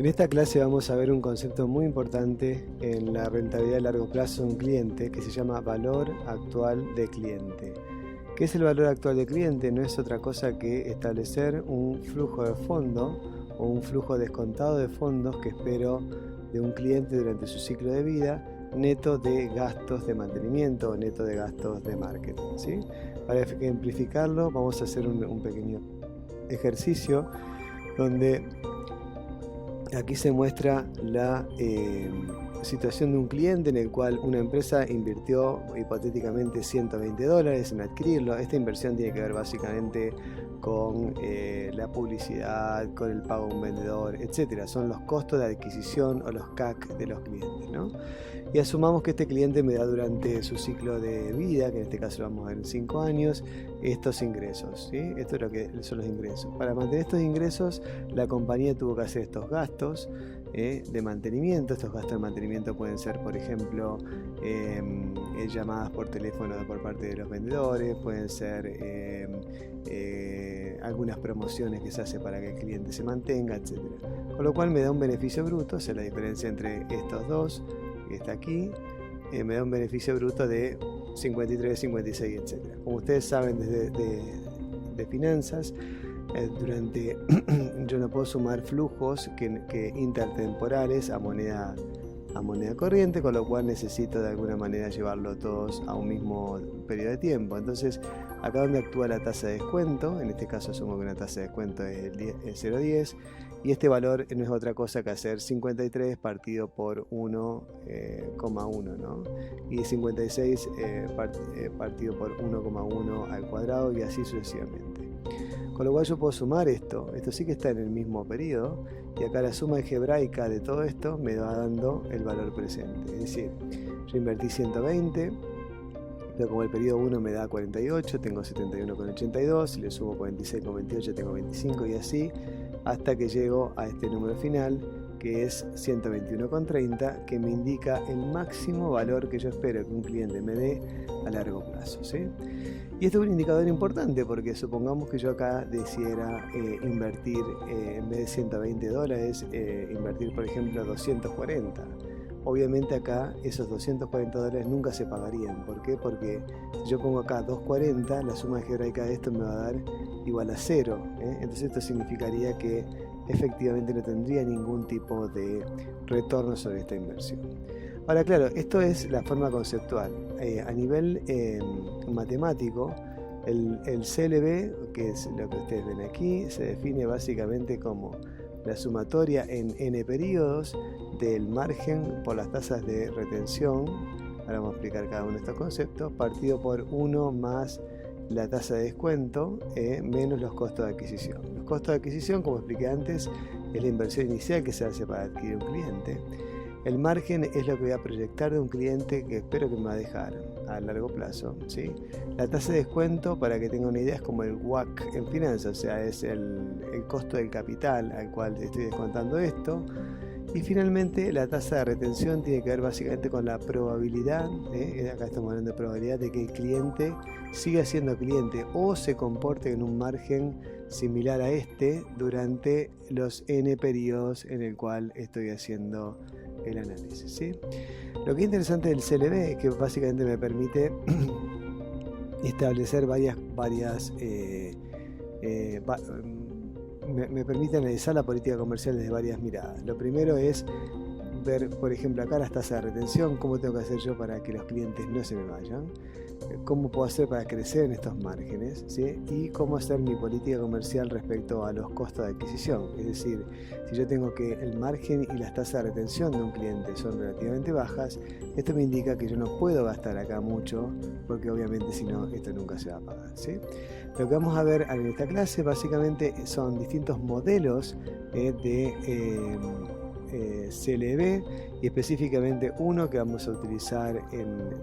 En esta clase vamos a ver un concepto muy importante en la rentabilidad a largo plazo de un cliente que se llama valor actual de cliente. ¿Qué es el valor actual de cliente? No es otra cosa que establecer un flujo de fondo o un flujo descontado de fondos que espero de un cliente durante su ciclo de vida, neto de gastos de mantenimiento o neto de gastos de marketing, ¿sí? Para ejemplificarlo vamos a hacer un pequeño ejercicio donde aquí se muestra la situación de un cliente en el cual una empresa invirtió hipotéticamente $120 en adquirirlo. Esta inversión tiene que ver básicamente con la publicidad, con el pago a un vendedor, etc. Son los costos de adquisición o los CAC de los clientes, ¿no? Y asumamos que este cliente me da durante su ciclo de vida, que en este caso lo vamos a ver en 5 años, estos ingresos, ¿sí? Esto es lo que son los ingresos. Para mantener estos ingresos, la compañía tuvo que hacer estos gastos de mantenimiento. Estos gastos de mantenimiento pueden ser, por ejemplo, llamadas por teléfono por parte de los vendedores, pueden ser algunas promociones que se hace para que el cliente se mantenga, etc. Con lo cual me da un beneficio bruto, o sea, la diferencia entre estos dos, que está aquí, me da un beneficio bruto de 53, 56, etc. Como ustedes saben de finanzas, yo no puedo sumar flujos que intertemporales a moneda corriente, con lo cual necesito de alguna manera llevarlo todos a un mismo periodo de tiempo. Entonces, acá donde actúa la tasa de descuento, en este caso asumo que una tasa de descuento es 0,10, y este valor no es otra cosa que hacer 53 partido por 1,1, ¿no? Y 56 partido por 1,1 al cuadrado, y así sucesivamente. Con lo cual yo puedo sumar esto sí que está en el mismo periodo, y acá la suma algebraica de todo esto me va dando el valor presente. Es decir, yo invertí 120, pero como el periodo 1 me da 48, tengo 71,82, si le sumo 46,28 tengo 25, y así hasta que llego a este número final, que es 121,30, que me indica el máximo valor que yo espero que un cliente me dé a largo plazo, ¿sí? Y este es un indicador importante porque supongamos que yo acá decidiera invertir en vez de 120 dólares, invertir por ejemplo 240. Obviamente acá esos 240 dólares nunca se pagarían. ¿Por qué? Porque si yo pongo acá 240, la suma algebraica de esto me va a dar igual a 0. Entonces esto significaría que efectivamente no tendría ningún tipo de retorno sobre esta inversión. Ahora, claro, esto es la forma conceptual. A nivel matemático, el CLV, que es lo que ustedes ven aquí, se define básicamente como la sumatoria en n periodos del margen por las tasas de retención, ahora vamos a explicar cada uno de estos conceptos, partido por 1 más la tasa de descuento menos los costos de adquisición. Los costos de adquisición, como expliqué antes, es la inversión inicial que se hace para adquirir un cliente. El margen es lo que voy a proyectar de un cliente que espero que me va a dejar a largo plazo, ¿sí? La tasa de descuento, para que tengan una idea, es como el WACC en finanzas, o sea, es el costo del capital al cual estoy descontando esto. Y finalmente la tasa de retención tiene que ver básicamente con la probabilidad, acá estamos hablando de probabilidad de que el cliente siga siendo cliente o se comporte en un margen similar a este durante los n periodos en el cual estoy haciendo el análisis, ¿sí? Lo que es interesante del CLV es que básicamente me permite establecer me permite analizar la política comercial desde varias miradas. Lo primero es ver, por ejemplo, acá las tasas de retención, cómo tengo que hacer yo para que los clientes no se me vayan, cómo puedo hacer para crecer en estos márgenes, ¿sí? Y cómo hacer mi política comercial respecto a los costos de adquisición. Es decir, si yo tengo que el margen y las tasas de retención de un cliente son relativamente bajas, esto me indica que yo no puedo gastar acá mucho, porque obviamente si no, esto nunca se va a pagar, ¿sí? Lo que vamos a ver en esta clase básicamente son distintos modelos de CLV, y específicamente uno que vamos a utilizar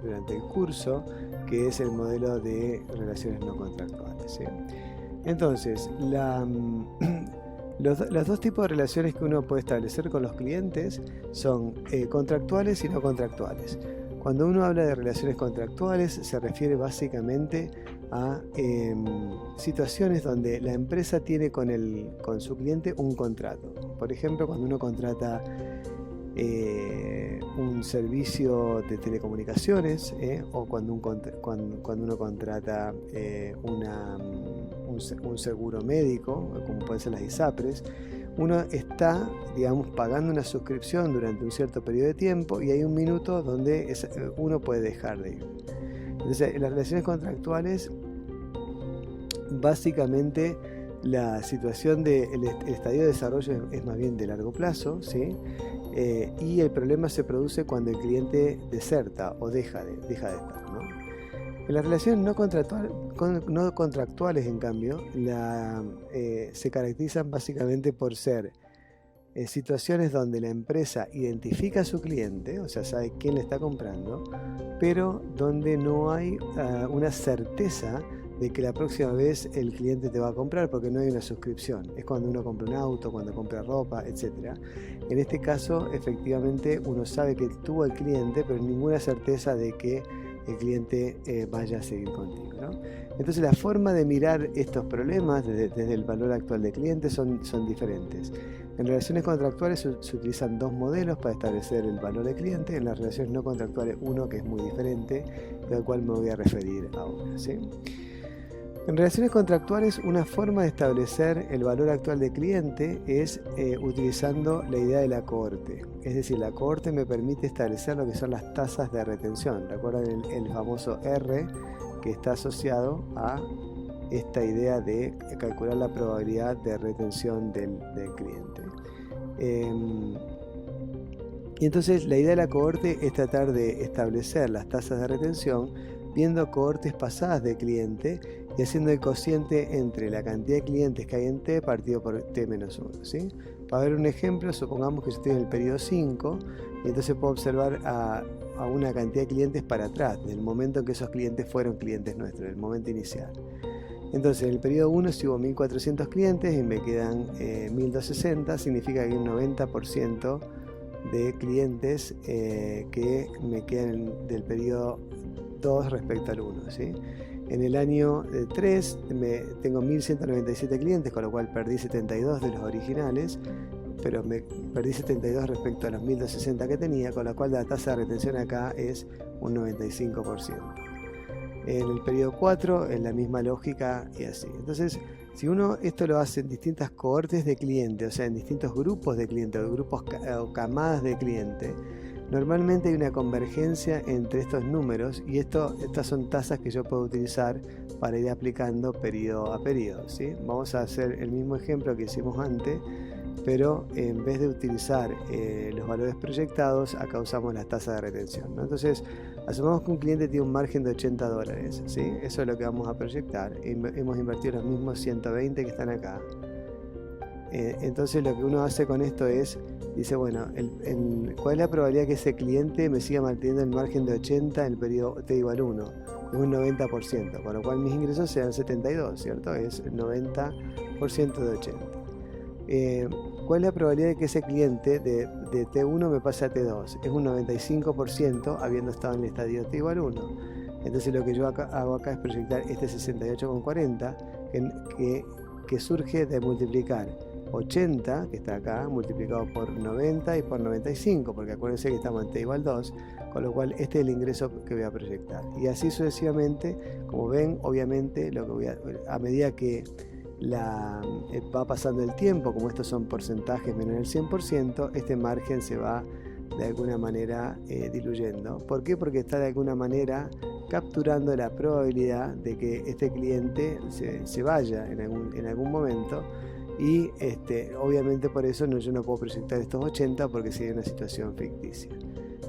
durante el curso, que es el modelo de relaciones no contractuales, ¿sí? Entonces, los dos tipos de relaciones que uno puede establecer con los clientes son contractuales y no contractuales. Cuando uno habla de relaciones contractuales se refiere básicamente a situaciones donde la empresa tiene con su cliente un contrato. Por ejemplo, cuando uno contrata un servicio de telecomunicaciones, o cuando uno contrata un seguro médico, como pueden ser las ISAPRES, uno está, digamos, pagando una suscripción durante un cierto periodo de tiempo y hay un minuto donde uno puede dejar de ir. Entonces, en las relaciones contractuales, básicamente la situación del estadio de desarrollo es más bien de largo plazo, ¿sí? Y el problema se produce cuando el cliente deserta o deja de estar, ¿no? En las relaciones no contractuales, en cambio, se caracterizan básicamente por ser situaciones donde la empresa identifica a su cliente, o sea, sabe quién le está comprando, pero donde no hay una certeza de que la próxima vez el cliente te va a comprar, porque no hay una suscripción. Es cuando uno compra un auto, cuando compra ropa, etc. En este caso, efectivamente, uno sabe que tuvo el cliente, pero ninguna certeza de que el cliente vaya a seguir contigo, ¿no? Entonces, la forma de mirar estos problemas desde el valor actual del cliente son diferentes. En relaciones contractuales se utilizan dos modelos para establecer el valor del cliente. En las relaciones no contractuales, uno que es muy diferente, del cual me voy a referir ahora, ¿sí? En relaciones contractuales, una forma de establecer el valor actual del cliente es utilizando la idea de la cohorte. Es decir, la cohorte me permite establecer lo que son las tasas de retención. ¿Recuerdan el famoso R que está asociado a esta idea de calcular la probabilidad de retención del cliente? Y entonces la idea de la cohorte es tratar de establecer las tasas de retención viendo cohortes pasadas de cliente y haciendo el cociente entre la cantidad de clientes que hay en T partido por T menos 1, ¿sí? Para ver un ejemplo, supongamos que yo estoy en el periodo 5 y entonces puedo observar a una cantidad de clientes para atrás, del momento en que esos clientes fueron clientes nuestros, el momento inicial. Entonces, en el periodo 1 si hubo 1400 clientes y me quedan 1260, significa que hay un 90% de clientes que me quedan del periodo 2 respecto al 1, ¿sí? En el año 3 tengo 1197 clientes, con lo cual perdí 72 de los originales, pero me perdí 72 respecto a los 1260 que tenía, con lo cual la tasa de retención acá es un 95%. En el periodo 4 es la misma lógica y así. Entonces, si uno esto lo hace en distintas cohortes de clientes, o sea, en distintos grupos de clientes o camadas de clientes, normalmente hay una convergencia entre estos números y estas son tasas que yo puedo utilizar para ir aplicando periodo a periodo, ¿sí? Vamos a hacer el mismo ejemplo que hicimos antes, pero en vez de utilizar los valores proyectados, acá usamos las tasas de retención, ¿no? Entonces, asumamos que un cliente tiene un margen de $80, ¿sí? Eso es lo que vamos a proyectar. Hemos invertido los mismos 120 que están acá. Entonces lo que uno hace con esto es, dice, bueno, ¿cuál es la probabilidad que ese cliente me siga manteniendo el margen de 80 en el periodo t igual 1? Es un 90%, con lo cual mis ingresos serán 72, ¿cierto? Es el 90% de 80. ¿Cuál es la probabilidad de que ese cliente de T1 me pase a T2? Es un 95% habiendo estado en el estadio T igual 1. Entonces lo que yo hago acá es proyectar este 68,40 que surge de multiplicar 80, que está acá, multiplicado por 90 y por 95, porque acuérdense que estamos en T igual 2, con lo cual este es el ingreso que voy a proyectar. Y así sucesivamente, como ven, obviamente, a medida que va pasando el tiempo, como estos son porcentajes menos del 100%, este margen se va de alguna manera diluyendo. ¿Por qué? Porque está de alguna manera capturando la probabilidad de que este cliente se vaya en algún momento y obviamente por eso yo no puedo proyectar estos 80 porque sería una situación ficticia.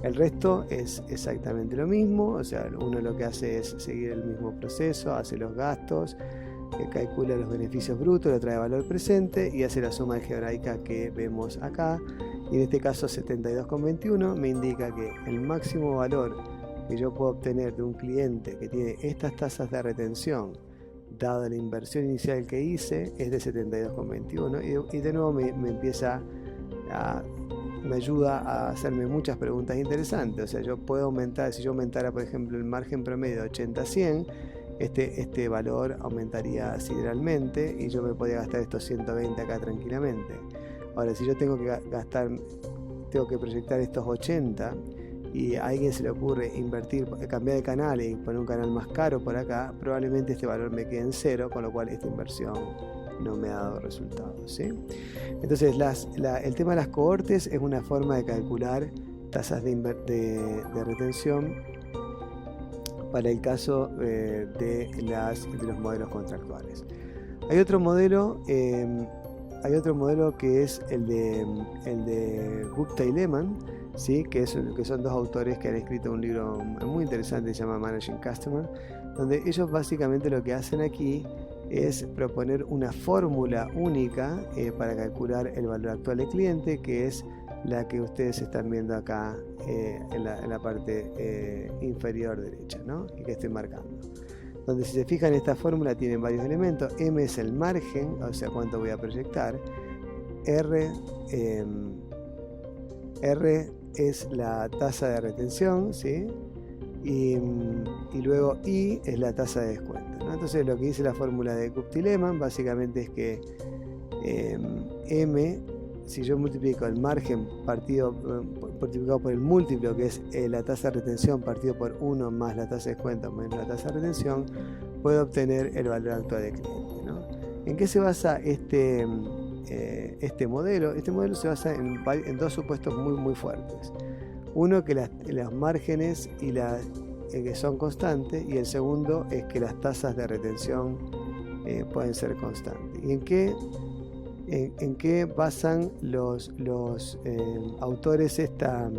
El resto es exactamente lo mismo, o sea, uno lo que hace es seguir el mismo proceso, hace los gastos, calcula los beneficios brutos, lo trae a valor presente y hace la suma algebraica que vemos acá. Y en este caso 72,21 me indica que el máximo valor que yo puedo obtener de un cliente que tiene estas tasas de retención, dada la inversión inicial que hice, es de 72,21 y de nuevo me empieza a me ayuda a hacerme muchas preguntas interesantes. O sea, yo puedo aumentar, si yo aumentara, por ejemplo, el margen promedio de 80 a 100, este valor aumentaría sideralmente y yo me podía gastar estos 120 acá tranquilamente. Ahora, si yo tengo que proyectar estos 80 y a alguien se le ocurre cambiar de canal y poner un canal más caro por acá, probablemente este valor me quede en cero, con lo cual esta inversión no me ha dado resultados, ¿sí? Entonces el tema de las cohortes es una forma de calcular tasas de retención para el caso de los modelos contractuales. Hay otro modelo que es el de Gupta y Lehman, ¿sí? que son dos autores que han escrito un libro muy interesante que se llama Managing Customer, donde ellos básicamente lo que hacen aquí es proponer una fórmula única para calcular el valor actual del cliente, que es la que ustedes están viendo acá en la parte inferior derecha, ¿no? Y que estoy marcando. Donde, si se fijan, esta fórmula tiene varios elementos. M es el margen, o sea, cuánto voy a proyectar. R es la tasa de retención, ¿sí? Y luego I es la tasa de descuento, ¿no? Entonces, lo que dice la fórmula de Gupta y Lehman básicamente es que M, si yo multiplico el margen multiplicado por el múltiplo, que es la tasa de retención partido por 1 más la tasa de descuento menos la tasa de retención, puedo obtener el valor actual del cliente, ¿no? ¿En qué se basa este modelo? Este modelo se basa en dos supuestos muy fuertes. Uno, que los márgenes que son constantes, y el segundo es que las tasas de retención pueden ser constantes. ¿Y en qué basan los autores esta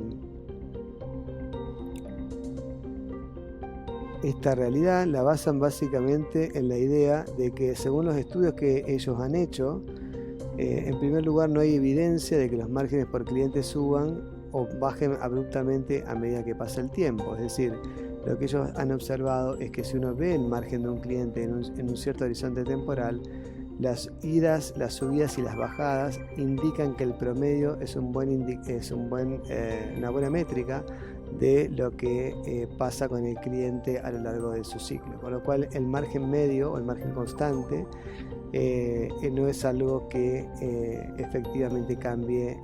realidad? La basan básicamente en la idea de que, según los estudios que ellos han hecho, en primer lugar, no hay evidencia de que los márgenes por cliente suban o bajen abruptamente a medida que pasa el tiempo. Es decir, lo que ellos han observado es que si uno ve el margen de un cliente en un cierto horizonte temporal, las idas, las subidas y las bajadas indican que el promedio es una buena métrica de lo que pasa con el cliente a lo largo de su ciclo. Con lo cual, el margen medio o el margen constante no es algo que efectivamente cambie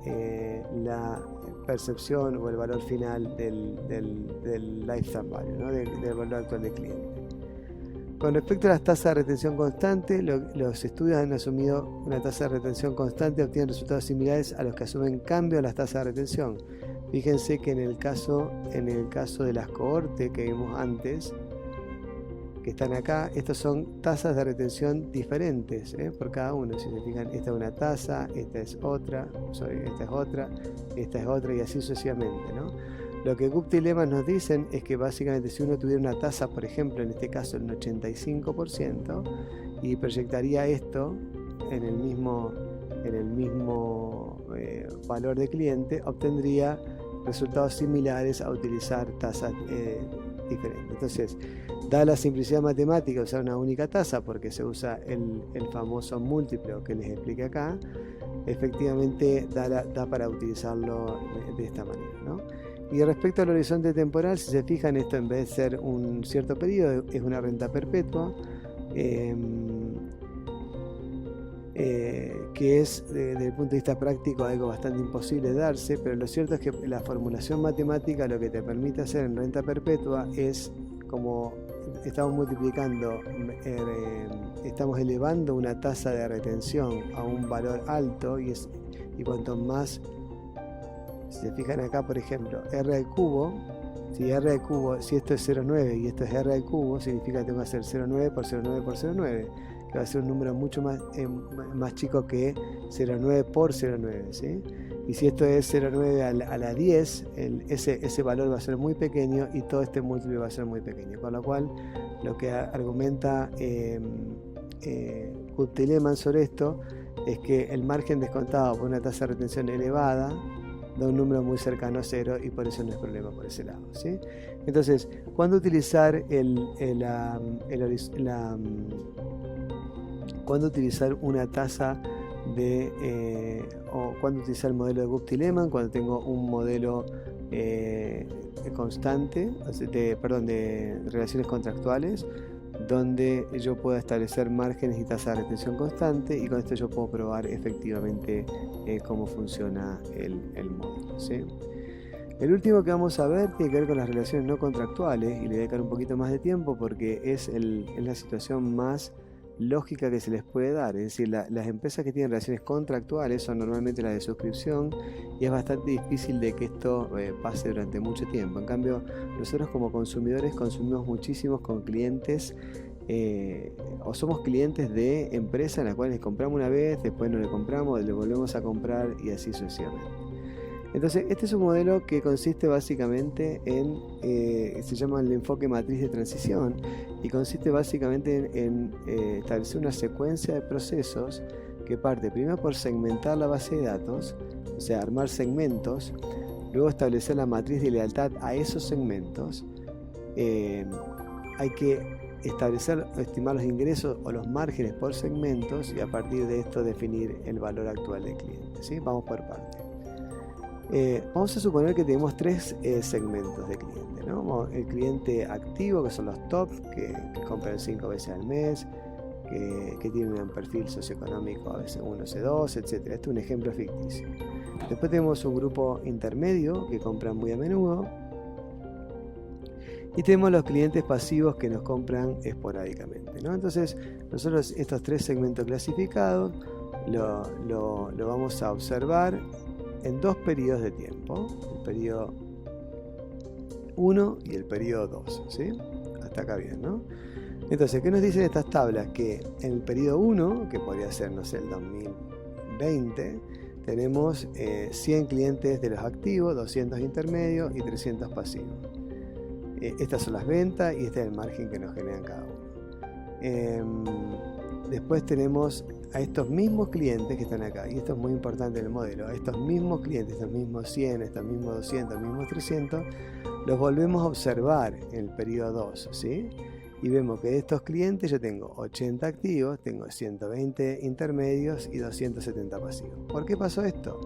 la percepción o el valor final del lifetime value, ¿no? del valor actual del cliente. Con respecto a las tasas de retención constante, los estudios han asumido una tasa de retención constante, obtienen resultados similares a los que asumen cambio a las tasas de retención. Fíjense que en el caso de las cohortes que vimos antes, que están acá, estos son tasas de retención diferentes por cada uno. Si se fijan, esta es una tasa, esta es otra, esta es otra, y así sucesivamente, ¿no? Lo que Gupta y Lehman nos dicen es que básicamente, si uno tuviera una tasa, por ejemplo, en este caso el 85%, y proyectaría esto en el mismo valor de cliente, obtendría resultados similares a utilizar tasas diferentes. Entonces, da la simplicidad matemática usar una única tasa, porque se usa el famoso múltiplo que les expliqué acá. Efectivamente da para utilizarlo de esta manera, ¿no? Y respecto al horizonte temporal, si se fijan, esto en vez de ser un cierto periodo, es una renta perpetua, que es, desde el punto de vista práctico, algo bastante imposible de darse, pero lo cierto es que la formulación matemática lo que te permite hacer en renta perpetua es, como estamos multiplicando, estamos elevando una tasa de retención a un valor alto, y cuanto más, si se fijan acá, por ejemplo, r al cubo, si esto es 0,9 y esto es r al cubo, significa que tengo que hacer 0,9 por 0,9 por 0,9, que va a ser un número mucho más chico que 0,9 por 0,9, ¿sí? Y si esto es 0,9 a la 10, ese valor va a ser muy pequeño y todo este múltiplo va a ser muy pequeño. Con lo cual, lo que argumenta Gupta y Lehman sobre esto es que el margen descontado por una tasa de retención elevada da un número muy cercano a 0, y por eso no es problema por ese lado, ¿sí? Entonces, ¿cuándo utilizar cuándo utilizar una tasa o cuando utilizar el modelo de Guth-Tillemann, cuando tengo un modelo constante, de relaciones contractuales, donde yo pueda establecer márgenes y tasa de retención constante, y con esto yo puedo probar efectivamente cómo funciona el modelo, ¿sí? El último que vamos a ver tiene que ver con las relaciones no contractuales, y le voy a dedicar un poquito más de tiempo porque es la situación más lógica que se les puede dar. Es decir, las empresas que tienen relaciones contractuales son normalmente las de suscripción, y es bastante difícil de que esto pase durante mucho tiempo. En cambio, nosotros como consumidores consumimos muchísimos con clientes, o somos clientes de empresas en las cuales les compramos una vez, después no le compramos, le volvemos a comprar y así sucesivamente. Entonces, este es un modelo que consiste básicamente en, se llama el enfoque matriz de transición, y consiste básicamente en establecer una secuencia de procesos que parte primero por segmentar la base de datos, o sea, armar segmentos, luego establecer la matriz de lealtad a esos segmentos. Hay que estimar los ingresos o los márgenes por segmentos, y a partir de esto definir el valor actual del cliente, ¿sí? Vamos por partes. Vamos a suponer que tenemos tres segmentos de cliente, ¿no? El cliente activo, que son los top, que compran 5 veces al mes, que tienen un perfil socioeconómico a veces 1, C2, etc. Este es un ejemplo ficticio. Después tenemos un grupo intermedio que compran muy a menudo, y tenemos los clientes pasivos que nos compran esporádicamente, ¿no? Entonces, nosotros estos tres segmentos clasificados lo vamos a observar en dos periodos de tiempo, el periodo 1 y el periodo 2, ¿sí? Hasta acá bien, ¿no? Entonces, ¿qué nos dicen estas tablas? Que en el periodo 1, que podría ser, no sé, el 2020, tenemos 100 clientes de los activos, 200 intermedios y 300 pasivos. Estas son las ventas y este es el margen que nos generan cada uno. Después tenemos a estos mismos clientes que están acá, y esto es muy importante en el modelo, a estos mismos clientes, estos mismos 100, estos mismos 200, estos mismos 300, los volvemos a observar en el periodo 2, ¿sí? Y vemos que de estos clientes yo tengo 80 activos, tengo 120 intermedios y 270 pasivos. ¿Por qué pasó esto?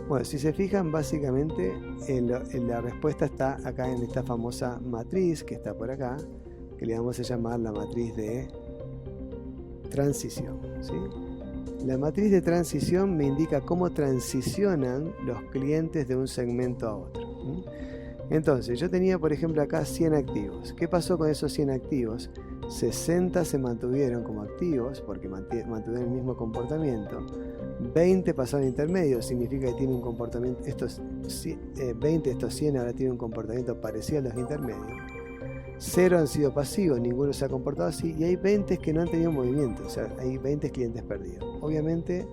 Bueno, si se fijan, básicamente la respuesta está acá en esta famosa matriz que está por acá, que le vamos a llamar la matriz de transición, ¿sí? La matriz de transición me indica cómo transicionan los clientes de un segmento a otro, ¿sí? Entonces, yo tenía, por ejemplo, acá 100 activos. ¿Qué pasó con esos 100 activos? 60 se mantuvieron como activos porque mantuvieron el mismo comportamiento. 20 pasaron intermedios, significa que tienen un comportamiento. 20 de estos 100 ahora tienen un comportamiento parecido a los intermedios. 0 han sido pasivos, ninguno se ha comportado así, y hay 20 que no han tenido movimiento, o sea, hay 20 clientes perdidos. Obviamente,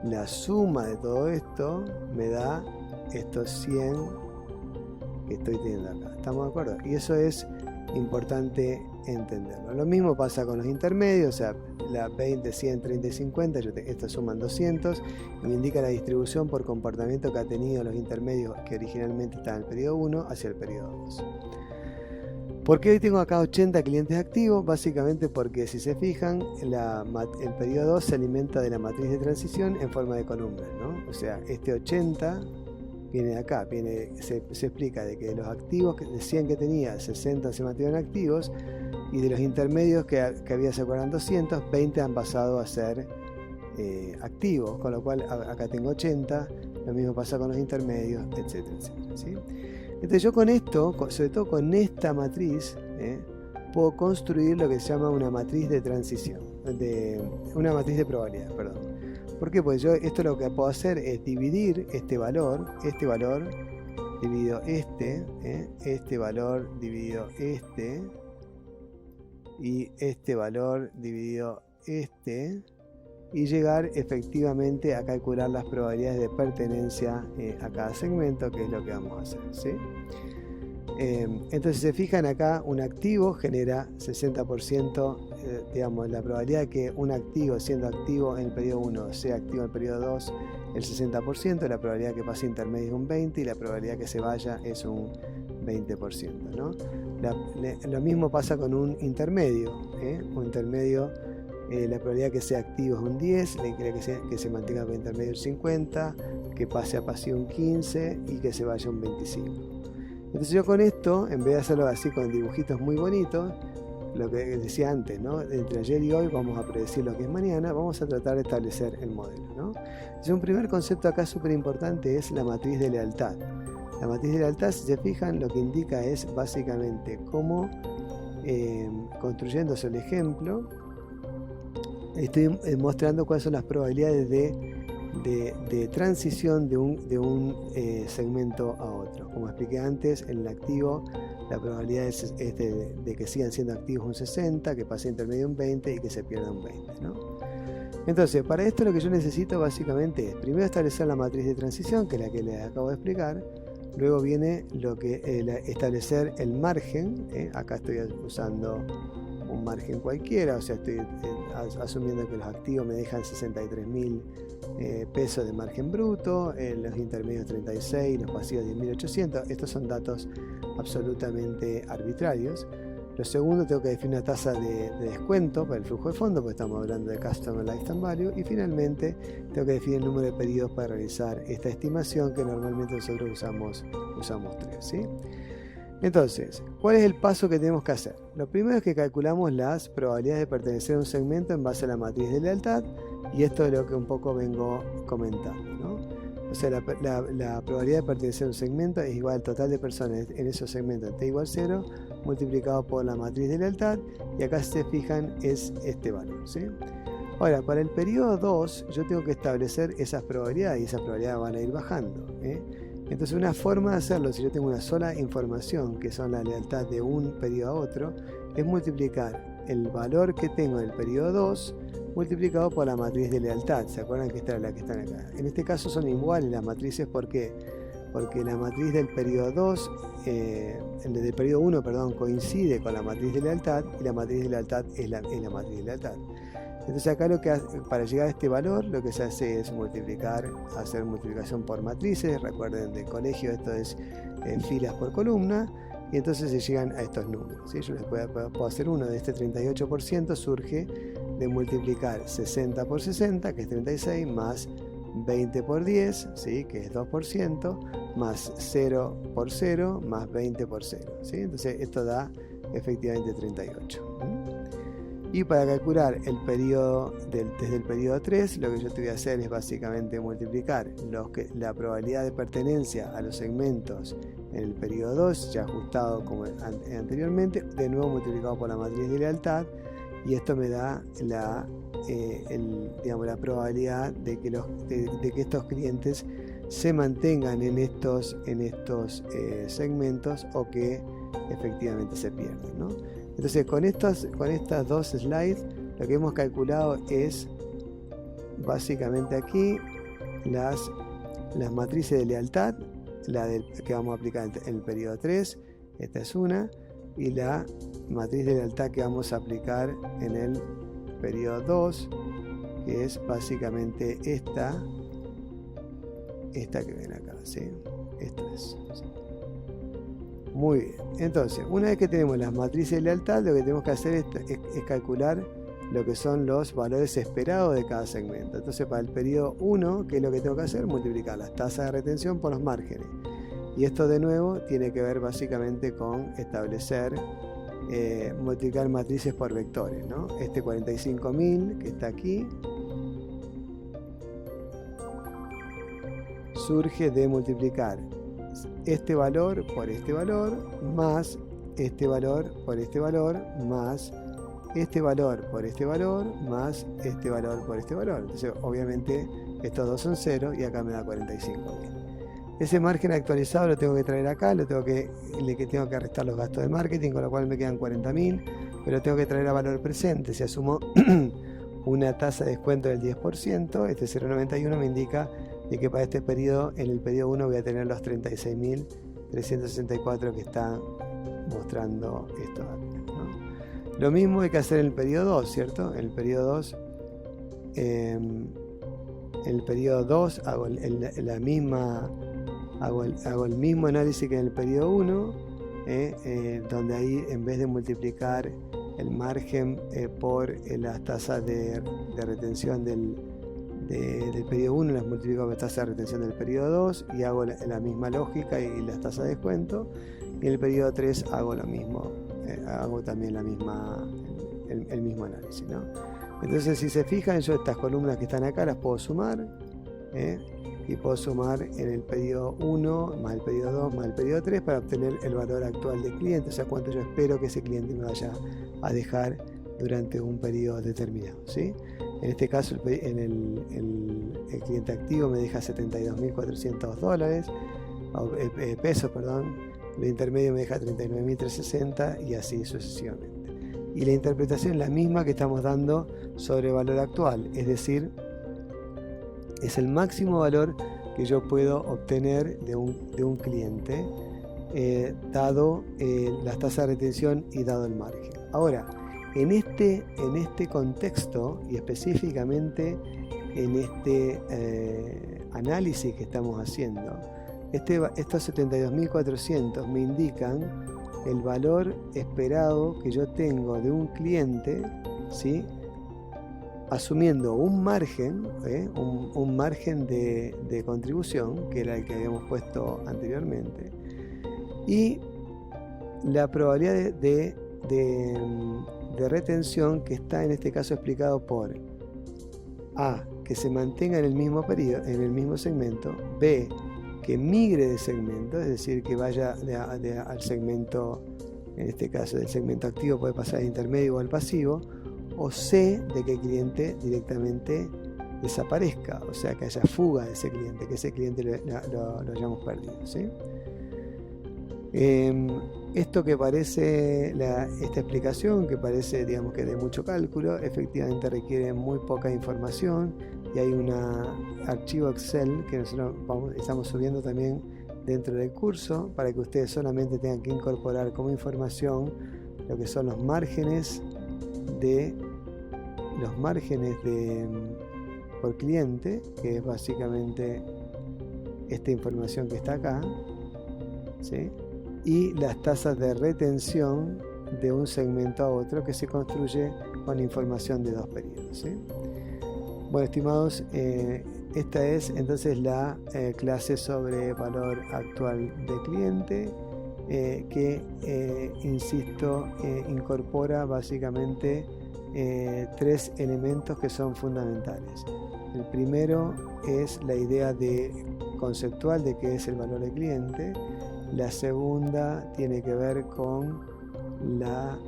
la suma de todo esto me da estos 100 que estoy teniendo acá. ¿Estamos de acuerdo? Y eso es importante entenderlo. Lo mismo pasa con los intermedios, o sea, la 20, 100, 30 y 50, estos suman 200, y me indica la distribución por comportamiento que ha tenido los intermedios que originalmente estaban en el periodo 1 hacia el periodo 2. ¿Por qué hoy tengo acá 80 clientes activos? Básicamente porque, si se fijan, el periodo 2 se alimenta de la matriz de transición en forma de columnas, ¿no? O sea, este 80 viene de acá, se explica de que de los activos, de 100 que tenía, 60 se mantuvieron activos, y de los intermedios que había, se acuerdan, 200, 20 han pasado a ser activos, con lo cual acá tengo 80, lo mismo pasa con los intermedios, etcétera, etcétera, ¿sí? Entonces yo con esto, sobre todo con esta matriz, puedo construir lo que se llama una matriz de transición, una matriz de probabilidad, perdón. ¿Por qué? Pues yo esto lo que puedo hacer es dividir este valor dividido este valor dividido y este valor dividido y llegar efectivamente a calcular las probabilidades de pertenencia a cada segmento, que es lo que vamos a hacer, ¿sí? Entonces, si se fijan acá, un activo genera 60%, digamos, la probabilidad de que un activo, siendo activo en el periodo 1, sea activo en el periodo 2, el 60%, la probabilidad que pase intermedio es un 20% y la probabilidad que se vaya es un 20%, ¿no? Lo mismo pasa con un intermedio, Un intermedio la probabilidad que sea activo es un 10, la que se mantenga con intermedio un 50, que pase a pasivo un 15 y que se vaya un 25. Entonces yo con esto, en vez de hacerlo así con dibujitos muy bonitos, lo que decía antes, ¿no? Entre ayer y hoy vamos a predecir lo que es mañana, vamos a tratar de establecer el modelo, ¿no? Entonces un primer concepto acá súper importante es la matriz de lealtad. La matriz de lealtad, si se fijan, lo que indica es básicamente cómo, construyendo sobre el ejemplo, estoy mostrando cuáles son las probabilidades de transición de un segmento a otro. Como expliqué antes, en el activo la probabilidad es de que sigan siendo activos un 60, que pase intermedio un 20 y que se pierda un 20, ¿no? Entonces, para esto lo que yo necesito básicamente es primero establecer la matriz de transición, que es la que les acabo de explicar. Luego viene lo que establecer el margen. Acá estoy usando un margen cualquiera, o sea, estoy asumiendo que los activos me dejan 63.000 pesos de margen bruto, los intermedios 36, los pasivos 10.800. Estos son datos absolutamente arbitrarios. Lo segundo, tengo que definir una tasa de descuento para el flujo de fondo, porque estamos hablando de Customer Lifetime Value. Y finalmente, tengo que definir el número de periodos para realizar esta estimación, que normalmente nosotros usamos 3, ¿sí? Entonces, ¿cuál es el paso que tenemos que hacer? Lo primero es que calculamos las probabilidades de pertenecer a un segmento en base a la matriz de lealtad, y esto es lo que un poco vengo comentando, ¿no? O sea, la probabilidad de pertenecer a un segmento es igual al total de personas en esos segmentos t igual 0 multiplicado por la matriz de lealtad, y acá si se fijan es este valor, ¿sí? Ahora, para el periodo 2 yo tengo que establecer esas probabilidades, y esas probabilidades van a ir bajando, Entonces una forma de hacerlo, si yo tengo una sola información, que son la lealtad de un periodo a otro, es multiplicar el valor que tengo en el periodo 2 multiplicado por la matriz de lealtad. ¿Se acuerdan que esta es la que están acá? En este caso son iguales las matrices. ¿Por qué? Porque la matriz del periodo 2, del periodo 1, perdón, coincide con la matriz de lealtad, y la matriz de lealtad es la matriz de lealtad. Entonces acá para llegar a este valor lo que se hace es hacer multiplicación por matrices. Recuerden del colegio, esto es filas por columna, y entonces se llegan a estos números, ¿sí? Yo les puedo hacer uno de este 38%, surge de multiplicar 60 por 60, que es 36, más 20 por 10, ¿sí? Que es 2%, más 0 por 0, más 20 por 0, ¿sí? Entonces esto da efectivamente 38. Y para calcular el periodo desde el periodo 3, lo que yo te voy a hacer es básicamente multiplicar la probabilidad de pertenencia a los segmentos en el periodo 2, ya ajustado como anteriormente, de nuevo multiplicado por la matriz de lealtad, y esto me da la probabilidad de que estos clientes se mantengan en estos segmentos, o que efectivamente se pierdan, ¿no? Entonces con estas dos slides lo que hemos calculado es básicamente aquí las matrices de lealtad, que vamos a aplicar en el periodo 3, esta es una, y la matriz de lealtad que vamos a aplicar en el periodo 2, que es básicamente esta que ven acá, ¿sí? Esto es, ¿sí? Muy bien, entonces una vez que tenemos las matrices de lealtad, lo que tenemos que hacer es calcular lo que son los valores esperados de cada segmento. Entonces para el periodo 1, ¿qué es lo que tengo que hacer? Multiplicar las tasas de retención por los márgenes. Y esto de nuevo tiene que ver básicamente con establecer, multiplicar matrices por vectores, ¿no? Este 45.000 que está aquí surge de multiplicar este valor por este valor, más este valor por este valor, más este valor por este valor, más este valor por este valor. Entonces obviamente estos dos son 0 y acá me da 45.000. Ese margen actualizado lo tengo que traer acá, tengo que restar los gastos de marketing, con lo cual me quedan 40.000, pero tengo que traer a valor presente. Si asumo una tasa de descuento del 10%, este 0,91 me indica de que para este periodo, en el periodo 1 voy a tener los 36.364 que está mostrando esto acá, ¿no? Lo mismo hay que hacer en el periodo 2, ¿cierto? En el periodo 2, hago el mismo análisis que en el periodo 1, donde ahí en vez de multiplicar margen por las tasas de retención del periodo 1, las multiplico por las tasas de retención del periodo 2 y hago la misma lógica y las tasas de descuento. Y en el periodo 3 hago lo mismo, hago también el mismo análisis, ¿no? Entonces, si se fijan, yo estas columnas que están acá las puedo sumar, y puedo sumar en el periodo 1 más el periodo 2 más el periodo 3 para obtener el valor actual del cliente, o sea, cuánto yo espero que ese cliente me vaya a dejar durante un periodo determinado, ¿sí? En este caso, el cliente activo me deja $72.400, pesos, perdón. El intermedio me deja 39.360 y así sucesivamente. Y la interpretación es la misma que estamos dando sobre el valor actual, es decir, es el máximo valor que yo puedo obtener de un cliente, dado las tasas de retención y dado el margen. Ahora, en este contexto y específicamente en este análisis que estamos haciendo, estos 72.400 me indican el valor esperado que yo tengo de un cliente, ¿sí? Asumiendo un margen, un margen de contribución, que era el que habíamos puesto anteriormente, y la probabilidad de retención, que está en este caso explicado por A, que se mantenga en el mismo periodo, en el mismo segmento; B, que migre de segmento, es decir, que vaya al segmento, en este caso del segmento activo puede pasar al intermedio o al pasivo; o C, de que el cliente directamente desaparezca, o sea, que haya fuga de ese cliente, que ese cliente lo hayamos perdido, ¿sí? Esto que parece, esta explicación que parece, digamos, que de mucho cálculo, efectivamente requiere muy poca información, y hay un archivo Excel que nosotros estamos subiendo también dentro del curso, para que ustedes solamente tengan que incorporar como información lo que son los márgenes por cliente, que es básicamente esta información que está acá, ¿sí? Y las tasas de retención de un segmento a otro, que se construye con información de dos periodos, ¿sí? Bueno, estimados, esta es entonces la clase sobre valor actual de cliente, que, insisto, incorpora básicamente tres elementos que son fundamentales. El primero es la idea conceptual de qué es el valor de cliente. La segunda tiene que ver con la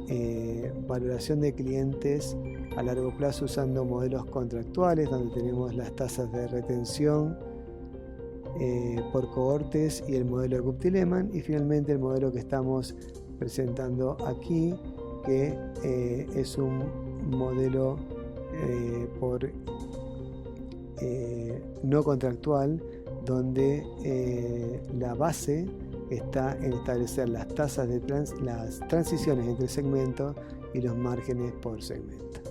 valoración de clientes a largo plazo usando modelos contractuales, donde tenemos las tasas de retención por cohortes y el modelo de Guth-Tillemann, y finalmente el modelo que estamos presentando aquí, que es un modelo no contractual, donde la base está en establecer las tasas las transiciones entre segmentos y los márgenes por segmento.